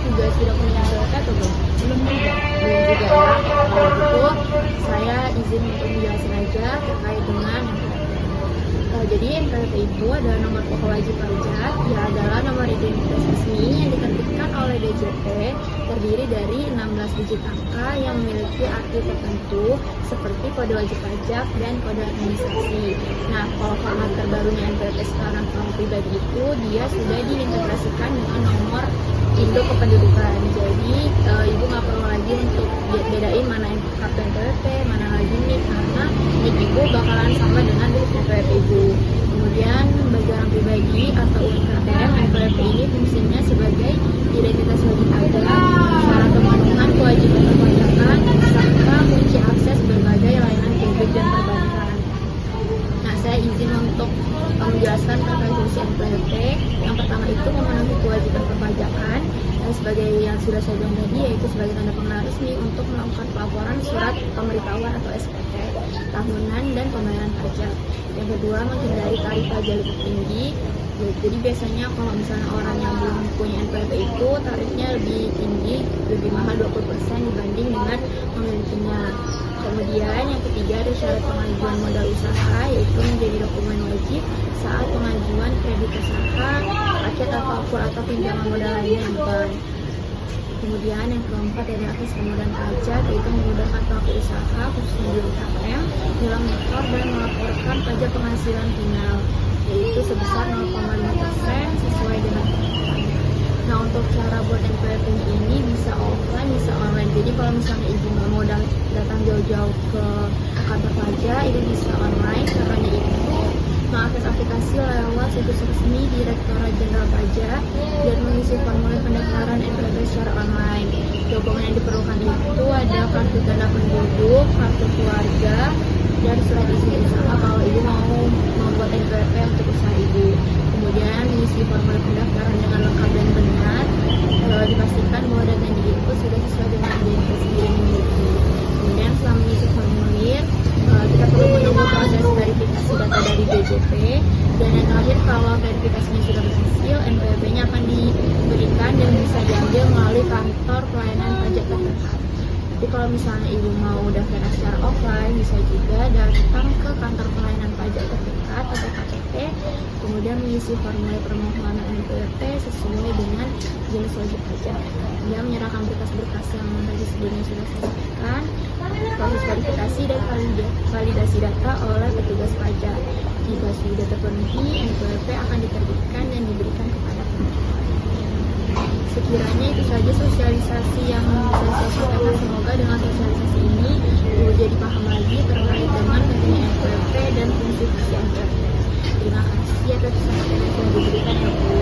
juga sudah punya NPWP atau belum? Belum juga. Belum juga ya. Kalau gitu saya izin untuk menjelaskan aja terkait dengan jadi NPWP itu adalah nomor pokok wajib pajak, ia adalah nomor identitas resmi yang diterbitkan oleh DJP, terdiri dari 16 digit angka yang memiliki arti tertentu seperti kode wajib pajak dan kode administrasi. Nah, kalau format terbarunya NPWP sekarang orang pribadi itu dia sudah diintegrasikan dengan nomor induk kependudukan. Jadi ibu nggak perlu lagi untuk bedain mana kartu NPWP, mana lagi NIK, karena NIK ibu bakalan sama dengan NPWP ibu. Kemudian bagi orang pribadi atau UMKM, NPWP ini fungsinya sebagai identitas wajib pajak, syarat pemenuhan kewajiban perpajakan, serta kunci akses berbagai layanan publik dan perbankan. Nah, saya izin untuk menjelaskan terkait fungsi NPWP. Yang pertama itu memenuhi kewajiban perpajakan sebagai yang sudah saya bilang tadi, yaitu sebagai tanda pengenal resmi untuk melakukan pelaporan surat pemberitahuan atau SPT tahunan dan pembayaran pajak. Yang kedua, menghindari tarif pajak lebih tinggi. Jadi biasanya kalau misalnya orang yang belum punya NPWP itu tarifnya lebih tinggi, lebih mahal 20% dibanding dengan memilikinya. Kemudian yang ketiga ada syarat pengajuan modal usaha, yaitu menjadi dokumen wajib saat pengajuan kredit usaha, paket atau pinjaman modal lainnya yang bank. Kemudian yang keempat ada akses kemudahan pajak, yaitu memudahkan pelaku usaha khususnya di UMKM dalam melapor dan melaporkan pajak penghasilan final, yaitu sebesar 0,5% sesuai dengan ketentuan. Nah, untuk cara buat NPWP ini bisa offline, bisa online. Jadi kalau misalnya ibu nggak mau datang jauh-jauh ke kantor pajak, itu bisa online. Caranya itu mengakses aplikasi lewat situs resmi Direktorat Jenderal Pajak dan mengisi formulir pendaftaran NPWP secara online. Dokumen yang diperlukan itu ada kartu tanda penduduk, kartu keluarga, dan surat izin usaha kalau ibu mau membuat NPWP untuk usaha ibu. Kemudian mengisi formulir pendaftaran dengan lengkap dan benar, dipastikan bahwa data yang diinput sudah sesuai dengan identitas diri yang dimiliki. Kemudian setelah mengisi formulir, kita perlu menunggu proses verifikasi data dari DJP, dan yang terakhir kalau verifikasinya sudah berhasil, NPWP-nya akan diberikan dan bisa diambil melalui kantor pelayanan pajak terdekat. Jadi kalau misalnya ibu mau daftar secara offline, bisa juga datang ke kantor pelayanan pajak terdekat atau KPP, kemudian mengisi formulir permohonan NPWP sesuai dengan jenis wajib pajak. Dia menyerahkan berkas-berkas yang tadi sebelumnya sudah saya sampaikan, proses verifikasi dan validasi data oleh petugas pajak. Jika sudah terpenuhi, NPWP akan diterbitkan dan diberikan kepada penerima. Sekiranya itu saja sosialisasi yang bisa saya sampaikan. Semoga dengan sosialisasi ini ibu jadi paham lagi terkait dengan pentingnya NPWP dan fungsi-fungsi NPWP. Terima kasih atas kesempatan yang telah diberikan ya Bu.